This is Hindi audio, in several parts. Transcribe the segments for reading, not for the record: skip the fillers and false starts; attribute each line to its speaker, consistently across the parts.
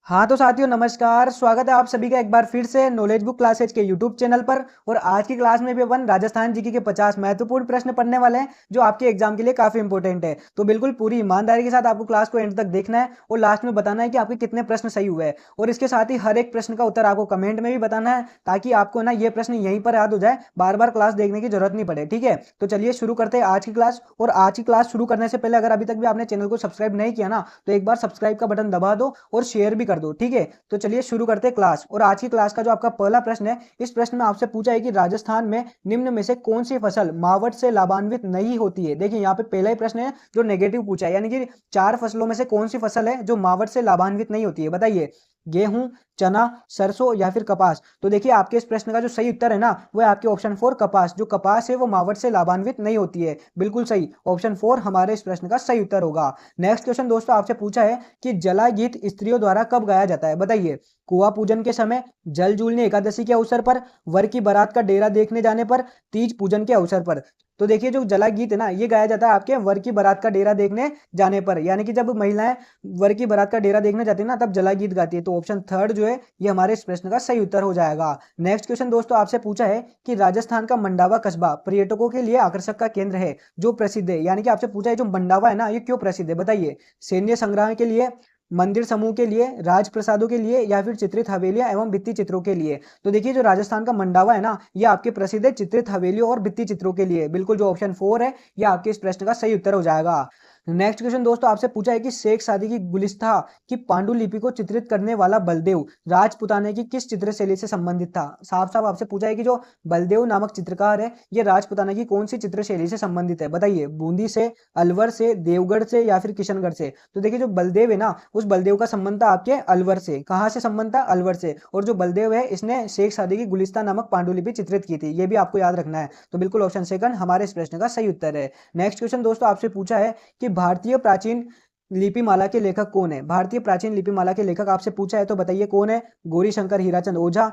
Speaker 1: हाँ तो साथियों नमस्कार, स्वागत है आप सभी का एक बार फिर से नॉलेज बुक क्लासेज के यूट्यूब चैनल पर। और आज की क्लास में भी अपन राजस्थान जीके के 50 महत्वपूर्ण प्रश्न पढ़ने वाले हैं जो आपके एग्जाम के लिए काफी इंपॉर्टेंट है। तो बिल्कुल पूरी ईमानदारी के साथ आपको क्लास को एंड तक देखना है और लास्ट में बताना है कि आपके कितने प्रश्न सही हुए हैं। और इसके साथ ही हर एक प्रश्न का उत्तर आपको कमेंट में भी बताना है ताकि आपको ना ये प्रश्न यहीं पर याद हो जाए, बार बार क्लास देखने की जरूरत नहीं पड़े। ठीक है, तो चलिए शुरू करते हैं आज की क्लास। और आज की क्लास शुरू करने से पहले अगर अभी तक भी आपने चैनल को सब्सक्राइब नहीं किया ना, तो एक बार सब्सक्राइब का बटन दबा दो और शेयर भी कर दो। ठीक है, तो चलिए शुरू करते हैं क्लास। और आज की क्लास का जो आपका पहला प्रश्न है, इस प्रश्न में आपसे पूछा है कि राजस्थान में निम्न में से कौन सी फसल मावठ से लाभान्वित नहीं होती है। देखिए यहाँ पे पहला ही प्रश्न है जो नेगेटिव पूछा है, यानी कि 4 फसलों में से कौन सी फसल है जो मावठ से लाभान्वित नहीं होती है, बताइए। गेहूं, चना, सरसों या फिर कपास। तो देखिए आपके इस प्रश्न का जो सही उत्तर है ना, वो है आपके ऑप्शन 4 कपास। जो कपास है वो मावठ से लाभान्वित नहीं होती है, बिल्कुल सही। ऑप्शन 4 हमारे इस प्रश्न का सही उत्तर होगा। नेक्स्ट क्वेश्चन दोस्तों आपसे पूछा है कि जला गीत स्त्रियों द्वारा कब गाया जाता है, बताइए। कुआं पूजन के समय, जल जूलनी एकादशी के अवसर पर, वर की बारात का डेरा देखने जाने पर, तीज पूजन के अवसर पर। तो देखिए जो जला गीत है ना, ये गाया जाता है आपके वर की बारात का डेरा देखने जाने पर, यानी कि जब महिलाएं वर की बारात का डेरा देखने जाती है ना, तब जला गीत गाती है। तो ऑप्शन 3 जो है ये हमारे इस प्रश्न का सही उत्तर हो जाएगा। नेक्स्ट क्वेश्चन दोस्तों आपसे पूछा है कि राजस्थान का मंडावा कस्बा पर्यटकों के लिए आकर्षक का केंद्र है जो प्रसिद्ध है, यानी कि आपसे पूछा है जो मंडावा है ना, ये क्यों प्रसिद्ध है, बताइए। सैन्य संग्रह के लिए, मंदिर समूह के लिए, राजप्रसादों के लिए या फिर चित्रित हवेलियां एवं भित्ति चित्रों के लिए। तो देखिए जो राजस्थान का मंडावा है ना, ये आपके प्रसिद्ध है चित्रित हवेलियों और भित्ति चित्रों के लिए। बिल्कुल जो ऑप्शन 4 है ये आपके इस प्रश्न का सही उत्तर हो जाएगा। नेक्स्ट क्वेश्चन दोस्तों आपसे पूछा है कि शेख सादी की गुलिस्ता की पांडुलिपि को चित्रित करने वाला बलदेव राजपुताने की किस चित्र शैली से संबंधित था। साफ साफ आपसे पूछा है कि जो बलदेव नामक चित्रकार है ये राजपुताना की कौन सी चित्र शैली से संबंधित है, बताइए। बूंदी से, अलवर से, देवगढ़ से या फिर किशनगढ़ से। तो देखिए जो बलदेव है ना, उस बलदेव का संबंध था आपके अलवर से। कहां से संबंध था? अलवर से। और जो बलदेव है इसने शेख सादी की गुलिस्ता नामक पांडुलिपि चित्रित की थी, ये भी आपको याद रखना है। तो बिल्कुल ऑप्शन 2 हमारे इस प्रश्न का सही उत्तर है। नेक्स्ट क्वेश्चन दोस्तों आपसे पूछा है कि भारतीय प्राचीन लिपिमाला के लेखक कौन है। भारतीय प्राचीन लिपिमाला के लेखक आपसे पूछा है, तो बताइए कौन है। गौरी शंकर हीराचंद ओझा,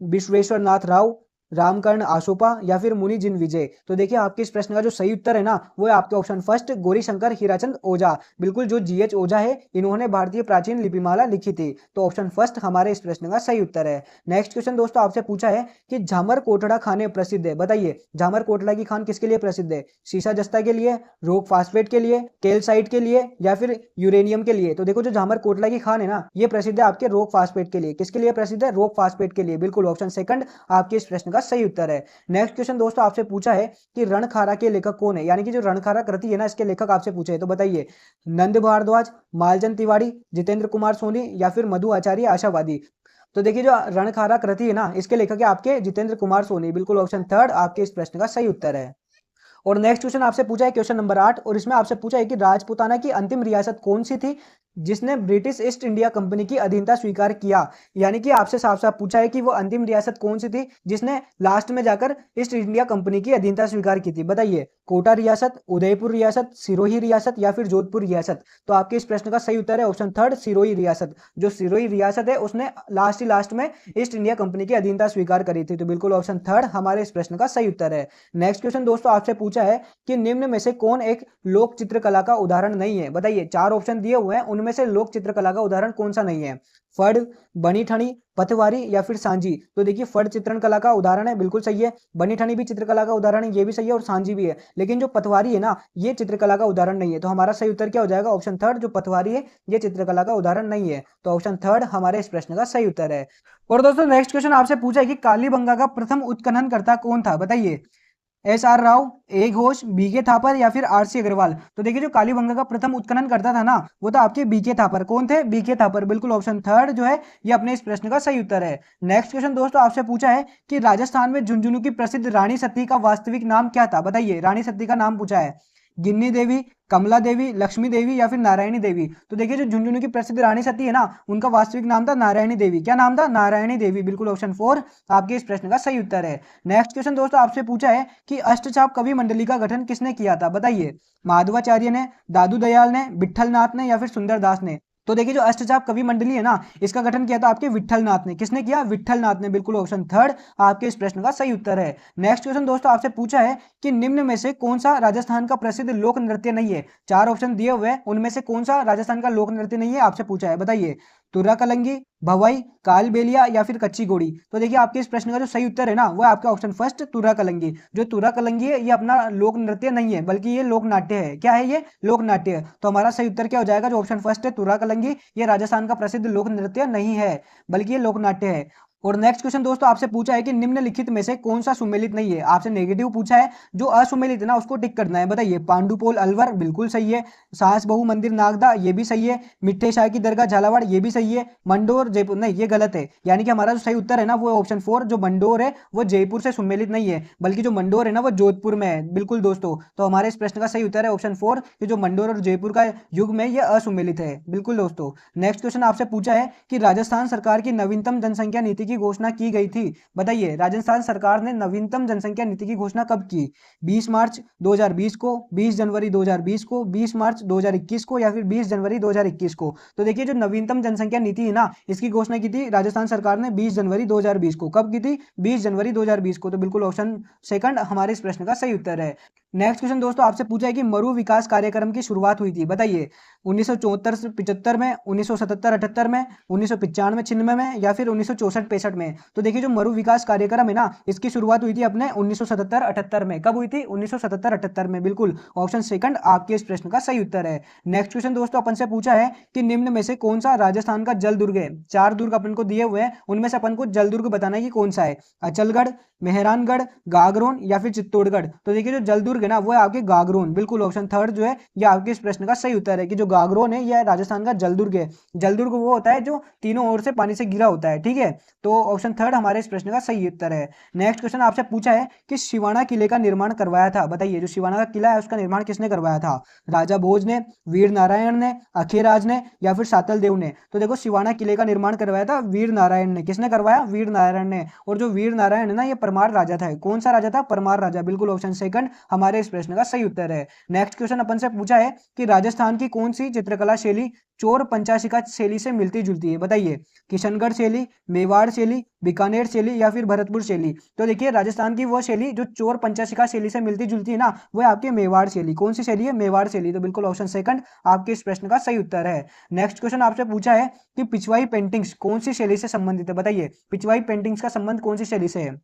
Speaker 1: विश्वेश्वर नाथ राव, रामकर्ण आसोपा या फिर मुनि जिन विजय। तो देखिए आपके इस प्रश्न का जो सही उत्तर है ना, वो है आपके ऑप्शन 1 गौरी शंकर हीराचंद ओझा। बिल्कुल जो जीएच ओझा है इन्होंने भारतीय प्राचीन लिपिमाला लिखी थी। तो ऑप्शन 1 हमारे इस प्रश्न का सही उत्तर है। नेक्स्ट क्वेश्चन दोस्तों आपसे पूछा है कि झामर कोटड़ा खाने प्रसिद्ध है, बताइए। झामर कोटड़ा की खान किसके लिए प्रसिद्ध है? सीसा जस्ता के लिए, रॉक फास्फेट के लिए, कैल्साइट के लिए या फिर यूरेनियम के लिए। तो देखो जो झामर कोटड़ा की खान है ना, ये प्रसिद्ध है आपके रॉक फास्फेट के लिए। किसके लिए प्रसिद्ध है? रॉक फास्फेट के लिए। बिल्कुल ऑप्शन 2 आपके इस प्रश्न का सही उत्तर है। नेक्स्ट क्वेश्चन दोस्तों आपसे पूछा है कि रणखारा के लेखक कौन है, यानी कि जो रणखारा कृति है ना, इसके लेखक आपसे पूछे हैं, तो बताइए। नंद भारद्वाज, मालचंद तिवारी, जितेंद्र कुमार सोनी या फिर मधु आचार्य आशावादी। तो देखिए जो रणखारा कृति है ना, इसके लेखक है आपके जितेंद्र कुमार सोनी। बिल्कुल ऑप्शन 3 आपके इस प्रश्न का सही उत्तर है। और नेक्स्ट क्वेश्चन आपसे पूछा है क्वेश्चन नंबर 8, और इसमें आपसे पूछा है कि राजपूताना की अंतिम रियासत कौन सी थी जिसने ब्रिटिश ईस्ट इंडिया कंपनी की अधीनता स्वीकार किया। यानी कि आपसे साफ साफ पूछा है कि वो अंतिम रियासत कौन सी थी जिसने लास्ट में जाकर ईस्ट इंडिया कंपनी की अधीनता स्वीकार की थी, बताइए। कोटा रियासत, उदयपुर रियासत, सिरोही रियासत या फिर जोधपुर रियासत। तो आपके इस प्रश्न का सही उत्तर है ऑप्शन 3 सिरोही रियासत। जो सिरोही रियासत है उसने लास्ट में ईस्ट इंडिया कंपनी की अधीनता स्वीकार करी थी। तो बिल्कुल ऑप्शन 3 हमारे इस प्रश्न का सही उत्तर है। नेक्स्ट क्वेश्चन दोस्तों आपसे पूछा है कि निम्न में से कौन एक लोक चित्रकला का उदाहरण नहीं है, बताइए। 4 ऑप्शन दिए हुए हैं, उनमें से लोक चित्रकला का उदाहरण कौन सा नहीं है। फड़, बनी ठनी, पतवारी या फिर सांझी। तो देखिए फड़ चित्रण कला का उदाहरण है, बिल्कुल सही है। बनी ठनी भी चित्रकला का उदाहरण है, ये भी सही है। और सांझी भी है। लेकिन जो पतवारी है ना, ये चित्रकला का उदाहरण नहीं है। तो हमारा सही उत्तर क्या हो जाएगा? ऑप्शन 3 जो पतवारी है ये चित्रकला का उदाहरण नहीं है। तो ऑप्शन 3 हमारे इस प्रश्न का सही उत्तर है। और दोस्तों नेक्स्ट क्वेश्चन आपसे पूछा है कि कालीबंगा का प्रथम उत्खनन करता कौन था, बताइए। एस आर राव, ए घोष, बीके थापर या फिर आर सी अग्रवाल। तो देखिए जो कालीबंगा का प्रथम उत्खनन करता था ना, वो था आपके बीके थापर। कौन थे? बीके थापर। बिल्कुल ऑप्शन 3 जो है ये अपने इस प्रश्न का सही उत्तर है। नेक्स्ट क्वेश्चन दोस्तों आपसे पूछा है कि राजस्थान में झुंझुनू की प्रसिद्ध रानी सती का वास्तविक नाम क्या था, बताइए। रानी सती का नाम पूछा है। गिन्नी देवी, कमला देवी, लक्ष्मी देवी या फिर नारायणी देवी। तो देखिए जो झुंझुनू की प्रसिद्ध रानी सती है ना, उनका वास्तविक नाम था नारायणी देवी। क्या नाम था? नारायणी देवी। बिल्कुल ऑप्शन 4 आपके इस प्रश्न का सही उत्तर है। नेक्स्ट क्वेश्चन दोस्तों आपसे पूछा है कि अष्टचाप कवि मंडली का गठन किसने किया था, बताइए। माधवाचार्य ने, दादू दयाल ने, विठल नाथ ने या फिर सुंदरदास ने। तो देखिए जो अष्टचाप कवि मंडली है ना, इसका गठन किया था आपके विठल नाथ ने। किसने किया? विठल नाथ ने। बिल्कुल ऑप्शन 3 आपके इस प्रश्न का सही उत्तर है। नेक्स्ट क्वेश्चन दोस्तों आपसे पूछा है कि निम्न में से कौन सा राजस्थान का प्रसिद्ध लोक नृत्य नहीं है। 4 ऑप्शन दिए हुए हैं, उनमें से कौन सा राजस्थान का लोक नृत्य नहीं है आपसे पूछा है, बताइए। तुर्रा कलंगी, भवई, कालबेलिया या फिर कच्ची घोड़ी। तो देखिए आपके इस प्रश्न का जो सही उत्तर है ना वो आपका ऑप्शन फर्स्ट तुर्रा कलंगी। जो तुर्रा कलंगी है ये अपना लोक नृत्य नहीं है बल्कि ये लोक नाट्य है। क्या है ये? लोक नाट्य है। तो हमारा सही उत्तर क्या हो जाएगा? जो ऑप्शन फर्स्ट है तुर्रा कलंगी, ये राजस्थान का प्रसिद्ध लोक नृत्य नहीं है बल्कि ये लोक नाट्य है। और नेक्स्ट क्वेश्चन दोस्तों आपसे पूछा है कि निम्नलिखित में से कौन सा सुमेलित नहीं है। आपसे नेगेटिव पूछा है, जो असुमेलित है ना उसको टिक करना है। बताइए, पांडुपोल अलवर बिल्कुल सही है, सास बहु मंदिर नागदा ये भी सही है, मिट्ठे शाह की दरगाह झालावाड़ ये भी सही है, मंडोर जयपुर नहीं ये गलत है। यानी कि हमारा जो सही उत्तर है ना वो ऑप्शन 4 जो मंडोर है वो जयपुर से सुमेलित नहीं है बल्कि जो मंडोर है ना वो जोधपुर में है। बिल्कुल दोस्तों, तो हमारे इस प्रश्न का सही उत्तर है ऑप्शन 4 कि जो मंडोर और जयपुर का युग में ये असुमेलित है। बिल्कुल दोस्तों। नेक्स्ट क्वेश्चन आपसे पूछा है कि राजस्थान सरकार की नवीनतम जनसंख्या नीति की घोषणा की गई थी। बताइए, राजस्थान सरकार ने नवीनतम जनसंख्या नीति की घोषणा कब की? 20 मार्च 2020 को, 20 जनवरी 2020 को, 20 मार्च 2021 को या फिर 20 जनवरी 2021 को। तो देखिए जो नवीनतम जनसंख्या नीति है ना इसकी घोषणा की थी राजस्थान सरकार ने 20 जनवरी 2020 को। कब की थी? 20 जनवरी 2020 को। तो बिल्कुल ऑप्शन सेकंड हमारे इस प्रश्न का सही उत्तर है। नेक्स्ट क्वेश्चन दोस्तों आपसे पूछा है कि मरु विकास कार्यक्रम की शुरुआत हुई थी। बताइए, 1974 से 75 में, 1977 78 में, 1995 96 में या फिर 1964 65 में। तो देखिए जो मरु विकास कार्यक्रम है ना इसकी शुरुआत हुई थी अपने 1977 78 में। कब हुई थी? 1977 78 में। बिल्कुल ऑप्शन सेकंड आपके इस प्रश्न का सही उत्तर है। नेक्स्ट क्वेश्चन दोस्तों अपन से पूछा है कि निम्न में से कौन सा राजस्थान का जल दुर्ग है। 4 दुर्ग अपन को दिए हुए हैं, उनमें से अपन को जल दुर्ग बताना है कि कौन सा है। अचलगढ़, मेहरानगढ़, गागरोन या फिर चित्तौड़गढ़। तो देखिए जो जल दुर्ग है ना वो है आपके गागरोन। बिल्कुल ऑप्शन थर्ड जो है ये आपके इस प्रश्न का सही उत्तर है कि जो गागरोन है यह राजस्थान का जल दुर्ग है। जल दुर्ग वो होता है जो तीनों ओर से पानी से घिरा होता है। ठीक है, तो ऑप्शन थर्ड हमारे इस प्रश्न का सही उत्तर है। नेक्स्ट क्वेश्चन आपसे पूछा है कि शिवाना किले का निर्माण करवाया था। बताइए, जो शिवाना का किला है उसका निर्माण किसने करवाया था? राजा भोज ने, वीर नारायण ने, अखेराज ने या फिर सातल देव ने। तो देखो शिवाना किले का निर्माण करवाया था वीर नारायण ने। किसने करवाया? वीर नारायण ने। और जो वीर नारायण है ना ये परमार राजा था। कौन सा राजा था? परमार राजा। बिल्कुल ऑप्शन सेकंड हमारे इस प्रश्न का सही उत्तर है। नेक्स्ट क्वेश्चन अपन से पूछा है कि राजस्थान की कौन सी चित्रकला शैली चोर पंचाशिका शैली से मिलती जुलती है। बताइए, किशनगढ़ शैली, मेवाड़ शैली, बीकानेर शैली या फिर भरतपुर शैली। तो देखिए राजस्थान की वो शैली जो चोर पंचाशिका शैली से मिलती जुलती है ना वो है आपकी मेवाड़ शैली। कौन सी शैली है? मेवाड़ शैली। तो बिल्कुल ऑप्शन सेकंड आपके इस प्रश्न का सही उत्तर है। नेक्स्ट क्वेश्चन आपसे पूछा है कि पिछवाई पेंटिंग्स कौन सी शैली से संबंधित है। बताइए, पिछवाई पेंटिंग्स का संबंध कौन सी शैली से है?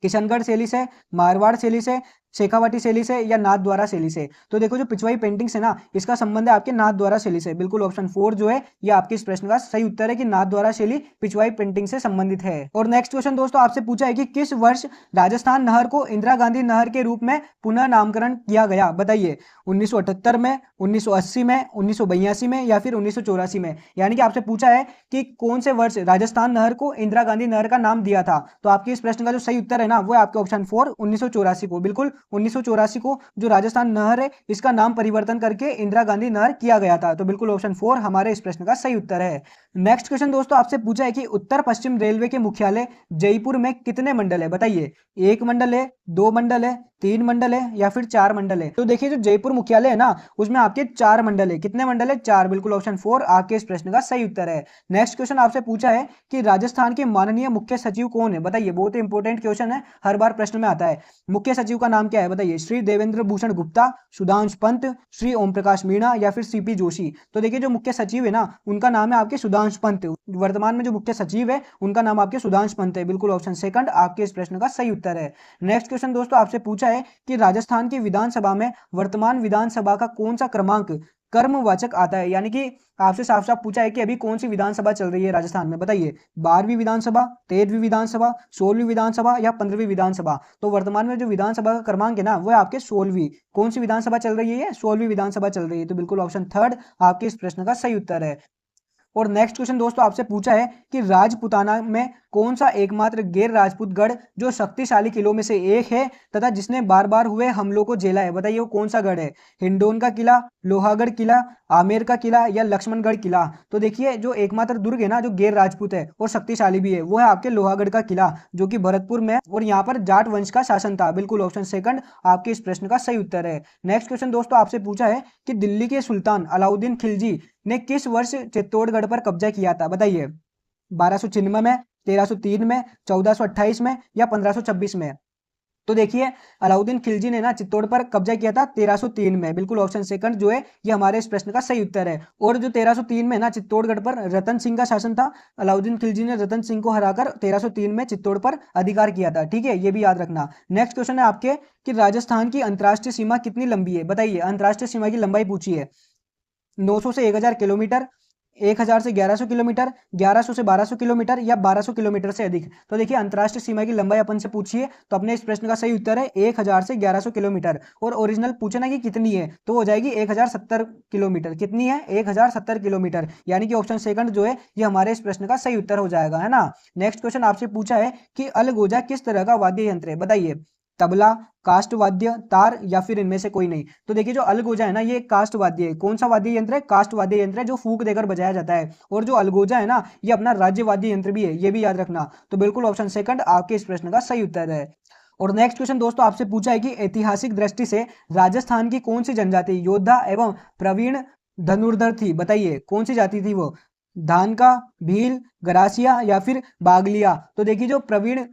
Speaker 1: किशनगढ़ शैली से, मारवाड़ शैली से, शेखावाटी शैली से या नाथ द्वारा शैली से। तो देखो जो पिछवाई पेंटिंग्स है ना इसका संबंध है आपके नाथ द्वारा शैली से। बिल्कुल ऑप्शन 4 जो है ये आपके इस प्रश्न का सही उत्तर है कि नाथ द्वारा शैली पिछवाई पेंटिंग से संबंधित है। और नेक्स्ट क्वेश्चन दोस्तों आपसे पूछा है कि किस वर्ष राजस्थान नहर को इंदिरा गांधी नहर के रूप में पुनः नामकरण किया गया। बताइए, 1978 में, 1980 में, 1982 में या फिर 1984 में। यानी कि आपसे पूछा है कि कौन से वर्ष राजस्थान नहर को इंदिरा गांधी नहर का नाम दिया था। तो आपके इस प्रश्न का जो सही उत्तर है ना वो है आपके ऑप्शन 4 1984 को। बिल्कुल 1984 को जो राजस्थान नहर है इसका नाम परिवर्तन करके इंदिरा गांधी नहर किया गया था। तो बिल्कुल ऑप्शन 4 हमारे इस प्रश्न का सही उत्तर है। नेक्स्ट क्वेश्चन दोस्तों आपसे पूछा है कि उत्तर पश्चिम रेलवे के मुख्यालय जयपुर में कितने मंडल है। बताइए, 1 मंडल है, 2 मंडल है, 3 मंडल है या फिर 4 मंडल है। तो देखिए जो जयपुर मुख्यालय है ना उसमें आपके 4 मंडल है। कितने मंडल है? 4। बिल्कुल ऑप्शन 4 आपके इस प्रश्न का सही उत्तर है। नेक्स्ट क्वेश्चन आपसे पूछा है कि राजस्थान के माननीय मुख्य सचिव कौन है। बताइए, बहुत ही इंपॉर्टेंट क्वेश्चन है, हर बार प्रश्न में आता है। मुख्य सचिव का नाम क्या है? बताइए, श्री देवेंद्र भूषण गुप्ता, सुधांशु पंत, श्री ओम प्रकाश मीणा या फिर सीपी जोशी। तो देखिए जो मुख्य सचिव है ना उनका नाम है आपके सुधांशु पंत। वर्तमान में जो मुख्य सचिव है उनका नाम आपके सुधांशु पंत है। बिल्कुल ऑप्शन सेकंड आपके इस प्रश्न का सही उत्तर है। नेक्स्ट क्वेश्चन दोस्तों आपसे पूछा है कि राजस्थान की विधानसभा में वर्तमान विधानसभा का कौन सा क्रमांक कर्मवाचक आता है। यानी कि आपसे साफ साफ पूछा है कि अभी कौन सी विधानसभा चल रही है राजस्थान में। बताइए, 12वीं विधानसभा, 13वीं विधानसभा, 16वीं विधानसभा या 15वीं विधानसभा। तो वर्तमान में जो विधानसभा का क्रमांक है ना वो है आपके 16वीं। कौन सी विधानसभा चल रही है? 16वीं विधानसभा चल रही है। तो बिल्कुल ऑप्शन थर्ड आपके इस प्रश्न का सही उत्तर है। और नेक्स्ट क्वेश्चन दोस्तों आपसे पूछा है कि राजपुताना में कौन सा एकमात्र गैर राजपूत गढ़ जो शक्तिशाली किलों में से एक है तथा जिसने बार बार हुए हमलों को झेला है। बताइए वो कौन सा गढ़ है? हिंडोन का किला, लोहागढ़ किला, आमेर का किला या लक्ष्मणगढ़ किला। तो देखिए जो एकमात्र दुर्ग है ना जो गैर राजपूत है और शक्तिशाली भी है वो है आपके लोहागढ़ का किला जो कि भरतपुर में, और यहाँ पर जाट वंश का शासन था। बिल्कुल ऑप्शन सेकंड आपके इस प्रश्न का सही उत्तर है। नेक्स्ट क्वेश्चन दोस्तों आपसे पूछा है कि दिल्ली के सुल्तान अलाउद्दीन खिलजी ने किस वर्ष चित्तौड़गढ़ पर कब्जा किया था। बताइए, 1296 में, 1303 में, 1428 में या 1526 में। तो देखिए अलाउद्दीन खिलजी ने ना चित्तौड़ पर कब्जा किया था 1303 में, बिल्कुल ऑप्शन सेकंड जो है ये हमारे इस प्रश्न का सही उत्तर है। और जो 1303 में ना चित्तौड़गढ़ पर रतन सिंह का शासन था, अलाउद्दीन खिलजी ने रतन सिंह को हराकर 1303 में चित्तौड़ पर अधिकार किया था, ठीक है, ये भी याद रखना। नेक्स्ट क्वेश्चन है आपके कि राजस्थान की अंतरराष्ट्रीय सीमा कितनी लंबी है, बताइए। अंतरराष्ट्रीय सीमा की लंबाई पूछी है, 900 से 1000 किलोमीटर, 1000 से 1100 किलोमीटर, 1100 से 1200 किलोमीटर या 1200 किलोमीटर से अधिक। तो देखिए अंतरराष्ट्रीय सीमा की लंबाई अपन से पूछी है, तो अपने इस प्रश्न का सही उत्तर है 1000 से 1100 किलोमीटर। और ओरिजिनल पूछे ना कि कितनी है, तो हो जाएगी 1070 किलोमीटर। कितनी है? 1070 किलोमीटर, यानी कि ऑप्शन सेकंड जो है ये हमारे इस प्रश्न का सही उत्तर हो जाएगा, है ना। नेक्स्ट क्वेश्चन आपसे पूछा है कि अलगोजा किस तरह का वाद्य यंत्र है, बताइए। तबला, काष्ठ वाद्य, तार या फिर इनमें से कोई नहीं। तो देखिए जो अलगोजा है ना ये काष्ठ वाद्य है। कौन सा वाद्य यंत्र है? काष्ठ वाद्य यंत्र है, जो फूंक देकर बजाया जाता है। और जो अलगोजा है ना ये अपना राज्य वाद्य यंत्र भी है, ये भी याद रखना। तो बिल्कुल ऑप्शन सेकंड आपके इस प्रश्न का सही उत्तर है। और नेक्स्ट क्वेश्चन दोस्तों आपसे पूछा है कि ऐतिहासिक दृष्टि से राजस्थान की कौन सी जनजाति योद्धा एवं प्रवीण धनुर्धर थी, बताइए। कौन सी जाति थी वो? धानका, भील, गरासिया या फिर बागलिया। तो देखिए जो प्रवीण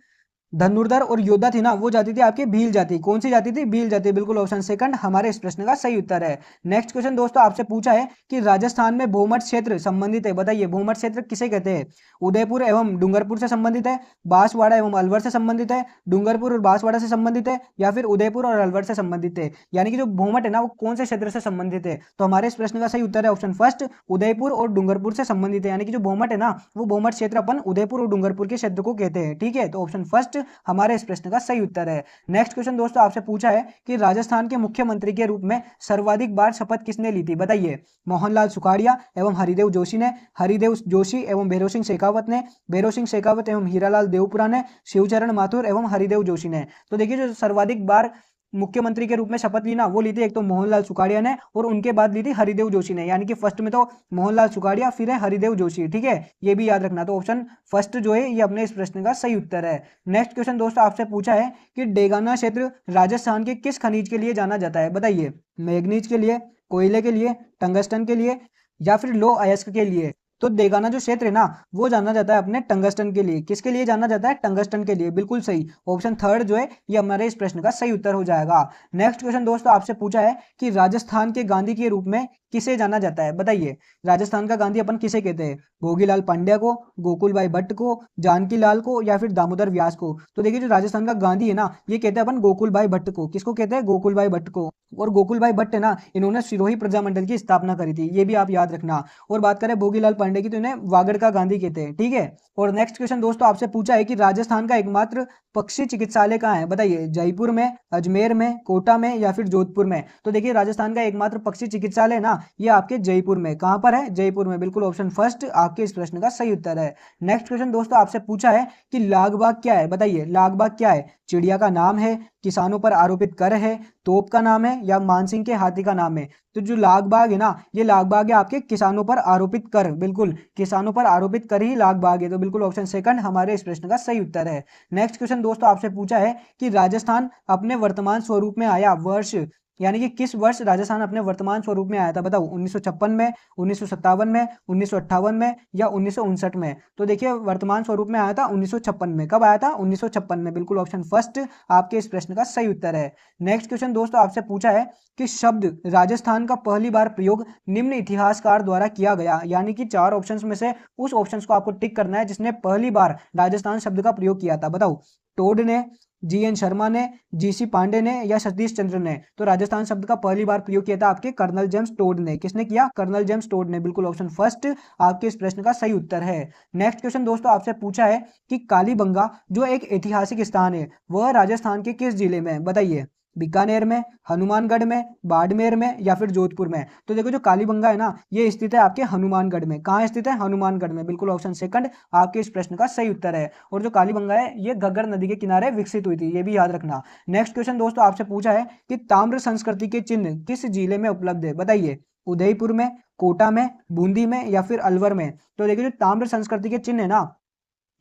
Speaker 1: धनुर्धर और योद्धा थी ना वो जाति थी आपकी भील जाति। कौन सी जाति थी? भील जाति, बिल्कुल ऑप्शन सेकंड हमारे इस प्रश्न का सही उत्तर है। नेक्स्ट क्वेश्चन दोस्तों आपसे पूछा है कि राजस्थान में भूमठ क्षेत्र संबंधित है, बताइए। भूमठ क्षेत्र किसे कहते हैं? उदयपुर एवं डूंगरपुर से संबंधित है, बांसवाड़ा एवं अलवर से संबंधित है, डूंगरपुर और बांसवाड़ा से संबंधित है या फिर उदयपुर और अलवर से संबंधित है। यानी कि जो भूमठ है ना वो कौन से क्षेत्र से संबंधित है? तो हमारे इस प्रश्न का सही उत्तर है ऑप्शन फर्स्ट, उदयपुर और डूंगरपुर से संबंधित है। यानी कि जो भूमठ है ना वो भूमठ क्षेत्र अपन उदयपुर और डूंगरपुर के क्षेत्र को कहते हैं, ठीक है। तो ऑप्शन फर्स्ट हमारे इस प्रश्न का सही उत्तर है। नेक्स्ट क्वेश्चन दोस्तों आपसे पूछा है कि राजस्थान के मुख्यमंत्री के रूप में सर्वाधिक बार शपथ किसने ली थी, बताइए। मोहनलाल सुखाड़िया एवं हरिदेव जोशी ने, हरिदेव जोशी एवं भैरव सिंह शेखावत ने, भैरव सिंह शेखावत एवं हीरालाल देवपुरा ने, शिवचरण माथुर एवं हरिदेव जोशी ने। तो देखिए जो सर्वाधिक बार मुख्यमंत्री के रूप में शपथ ली ना वो ली थी एक तो मोहनलाल सुखाड़िया ने और उनके बाद ली थी हरिदेव जोशी ने। यानी कि फर्स्ट में तो मोहनलाल सुखाड़िया फिर है हरिदेव जोशी, ठीक है, ये भी याद रखना। तो ऑप्शन फर्स्ट जो है ये अपने इस प्रश्न का सही उत्तर है। नेक्स्ट क्वेश्चन दोस्तों आपसे पूछा है कि डेगाना क्षेत्र राजस्थान के किस खनिज के लिए जाना जाता है, बताइए। मैग्नीज के लिए, कोयले के लिए, टंगस्टन के लिए या फिर लौह अयस्क के लिए। तो देगाना जो क्षेत्र है ना वो जाना जाता है अपने टंगस्टन के लिए। किसके लिए जाना जाता है? टंगस्टन के लिए, बिल्कुल सही। ऑप्शन थर्ड जो है ये हमारे इस प्रश्न का सही उत्तर हो जाएगा। नेक्स्ट क्वेश्चन दोस्तों आपसे पूछा है कि राजस्थान के गांधी के रूप में किसे जाना जाता है, बताइए। राजस्थान का गांधी अपन किसे कहते हैं? भोगीलाल पांड्या को, गोकुल भाई भट्ट को, जानकी लाल को या फिर दामोदर व्यास को। तो देखिए जो राजस्थान का गांधी है ना ये कहते हैं अपन गोकुल भाई भट्ट को। किसको कहते हैं? गोकुल भाई भट्ट को। और गोकुल भाई भट्ट है ना इन्होंने सिरोही प्रजामंडल की स्थापना करी थी, ये भी आप याद रखना। और बात करें भोगीलाल पांडे की तो इन्हें वागड़ का गांधी कहते हैं, ठीक है। और नेक्स्ट क्वेश्चन दोस्तों आपसे पूछा है कि राजस्थान का एकमात्र पक्षी चिकित्सालय कहाँ है, बताइए। जयपुर में, अजमेर में, कोटा में या फिर जोधपुर में। तो देखिए राजस्थान का एकमात्र पक्षी चिकित्सालय ना ये आपके जयपुर में। कहां पर है? जयपुर में, बिल्कुल ऑप्शन फर्स्ट आपके इस प्रश्न का सही उत्तर है। नेक्स्ट क्वेश्चन दोस्तों आपसे पूछा है कि लाग बाग क्या है, बताइए। लाग बाग क्या है? चिड़िया का नाम है, किसानों पर आरोपित कर है, तोप का नाम है या मानसिंह के हाथी का नाम है। तो जो लाग बाग है ना ये लाग बाग है आपके किसानों पर आरोपित कर, बिल्कुल किसानों पर आरोपित कर ही लाग बाग है। तो बिल्कुल ऑप्शन सेकंड हमारे इस प्रश्न का सही उत्तर है। नेक्स्ट क्वेश्चन दोस्तों आपसे पूछा है कि राजस्थान अपने वर्तमान स्वरूप में आया वर्ष, यानी कि किस वर्ष राजस्थान अपने वर्तमान स्वरूप में आया था, बताओ। 1956 में, 1957 में, 1958 में या 1959 में। तो देखिए वर्तमान स्वरूप में आया था 1956 में। कब आया था? 1956 में, बिल्कुल ऑप्शन फर्स्ट आपके इस प्रश्न का सही उत्तर है। नेक्स्ट क्वेश्चन दोस्तों आपसे पूछा है कि शब्द राजस्थान का पहली बार प्रयोग निम्न इतिहासकार द्वारा किया गया, यानी कि चार ऑप्शंस में से उस ऑप्शंस को आपको टिक करना है जिसने पहली बार राजस्थान शब्द का प्रयोग किया था, बताओ। टोड ने, जीएन शर्मा ने, जीसी पांडे ने या सतीश चंद्र ने। तो राजस्थान शब्द का पहली बार प्रयोग किया था आपके कर्नल जेम्स टोड ने। किसने किया? कर्नल जेम्स टोड ने, बिल्कुल ऑप्शन फर्स्ट आपके इस प्रश्न का सही उत्तर है। नेक्स्ट क्वेश्चन दोस्तों आपसे पूछा है कि कालीबंगा जो एक ऐतिहासिक स्थान है वह राजस्थान के किस जिले में, बताइए। बीकानेर में, हनुमानगढ़ में, बाड़मेर में या फिर जोधपुर में। तो देखो जो कालीबंगा है ना ये स्थित है आपके हनुमानगढ़ में। कहाँ स्थित है? हनुमानगढ़ में, बिल्कुल ऑप्शन सेकंड आपके इस प्रश्न का सही उत्तर है। और जो कालीबंगा है ये घग्गर नदी के किनारे विकसित हुई थी, ये भी याद रखना। नेक्स्ट क्वेश्चन दोस्तों आपसे पूछा है कि ताम्र संस्कृति के चिन्ह किस जिले में उपलब्ध है, बताइए। उदयपुर में, कोटा में, बूंदी में या फिर अलवर में। तो देखिए जो ताम्र संस्कृति के चिन्ह है ना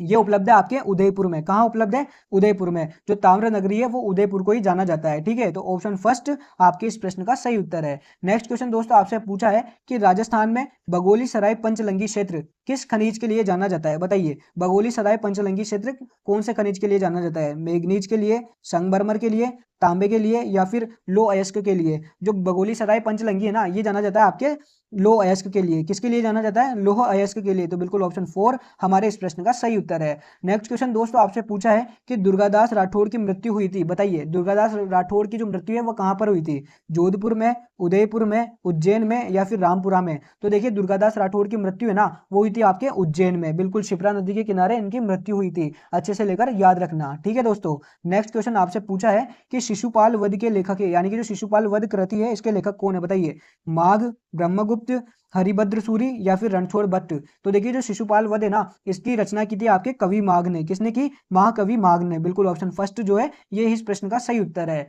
Speaker 1: ये उपलब्ध है आपके उदयपुर में। कहाँ उपलब्ध है? उदयपुर में। जो ताम्र नगरी है वो उदयपुर को ही जाना जाता है। ठीक है, तो ऑप्शन फर्स्ट आपके इस प्रश्न का सही उत्तर है। नेक्स्ट क्वेश्चन दोस्तों आपसे पूछा है कि राजस्थान में बगोली सराय पंचलंगी क्षेत्र किस खनिज के लिए जाना जाता है? बताइए, बगोली सराय पंचलंगी क्षेत्र कौन से खनिज के लिए जाना जाता है? मैग्नीज के लिए, संगमरमर के लिए, तांबे के लिए, या फिर लो अयस्क के लिए? जो बगोली सराय पंचलंगी है ना, ये जाना जाता है आपके लो अयस्क के लिए। किसके लिए जाना जाता है? लोह अयस्क के लिए। तो बिल्कुल ऑप्शन 4 हमारे इस प्रश्न का सही उत्तर है। नेक्स्ट क्वेश्चन दोस्तों आपसे पूछा है कि दुर्गादास राठौड़ की मृत्यु हुई थी। बताइए, दुर्गादास राठौड़ की जो मृत्यु है वो कहाँ पर हुई थी? जोधपुर में, उदयपुर में, उज्जैन में, या फिर रामपुरा में? तो देखिए, दुर्गादास राठौड़ की मृत्यु है ना वो हुई थी आपके उज्जैन में। बिल्कुल शिप्रा नदी के किनारे इनकी मृत्यु हुई थी। अच्छे से लेकर याद रखना। ठीक है दोस्तों, नेक्स्ट क्वेश्चन आपसे पूछा है कि शिशुपाल वध के लेखक है, यानी कि जो शिशुपाल वध कृति है इसके लेखक कौन है? बताइए, माघ, ब्रह्मगुप्त, हरिभद्र सूरी, या फिर रणछोड़ भट्ट? तो देखिए, जो शिशुपाल वध है ना इसकी रचना की थी आपके कवि माघ ने। किसने की? महाकवि माघ ने। बिल्कुल ऑप्शन फर्स्ट जो है ये इस प्रश्न का सही उत्तर है।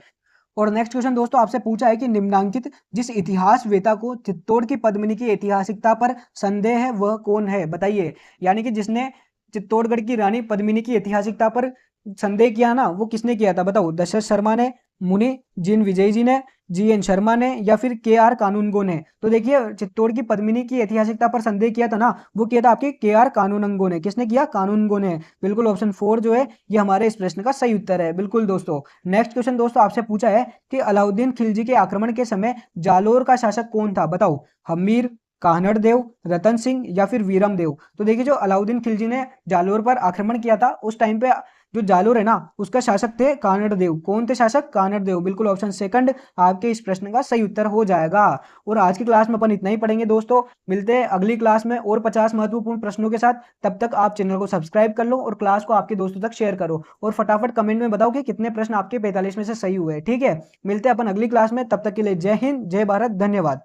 Speaker 1: और नेक्स्ट क्वेश्चन दोस्तों आपसे पूछा है कि निम्नांकित जिस इतिहास वेता को चित्तौड़ की पद्मिनी की ऐतिहासिकता पर संदेह है वह कौन है? बताइए, यानी कि जिसने चित्तौड़गढ़ की रानी पद्मिनी की ऐतिहासिकता पर संदेह किया ना वो किसने किया था? बताओ, दशरथ शर्मा ने, मुनि जिन विजय जी ने, GN शर्मा ने, या फिर KR कानूनगो ने? तो देखिए, चित्तौड़ की पद्मिनी की ऐतिहासिकता पर संदेह किया था ना वो किया था आपके KR कानूनगो ने। किसने किया? कानूनगो ने। बिल्कुल ऑप्शन 4 जो है ये हमारे इस प्रश्न का सही उत्तर है। बिल्कुल दोस्तों, नेक्स्ट क्वेश्चन दोस्तों आपसे पूछा है कि अलाउद्दीन खिलजी के आक्रमण के समय जालोर का शासक कौन था? बताओ, हमीर, कानड़ देव, रतन सिंह, या फिर वीरम देव? तो देखिए, जो अलाउद्दीन खिलजी ने जालोर पर आक्रमण किया था उस टाइम पे जो जालोर है ना उसका शासक थे कानड़ देव। कौन थे शासक? कानड़ देव। बिल्कुल ऑप्शन सेकंड आपके इस प्रश्न का सही उत्तर हो जाएगा। और आज की क्लास में अपन इतना ही पढ़ेंगे दोस्तों। मिलते हैं अगली क्लास में और 50 महत्वपूर्ण प्रश्नों के साथ। तब तक आप चैनल को सब्सक्राइब कर लो और क्लास को आपके दोस्तों तक शेयर करो, और फटाफट कमेंट में बताओ कि कितने प्रश्न आपके 45 में से सही हुए। ठीक है, मिलते हैं अपन अगली क्लास में। तब तक के लिए जय हिंद, जय भारत, धन्यवाद।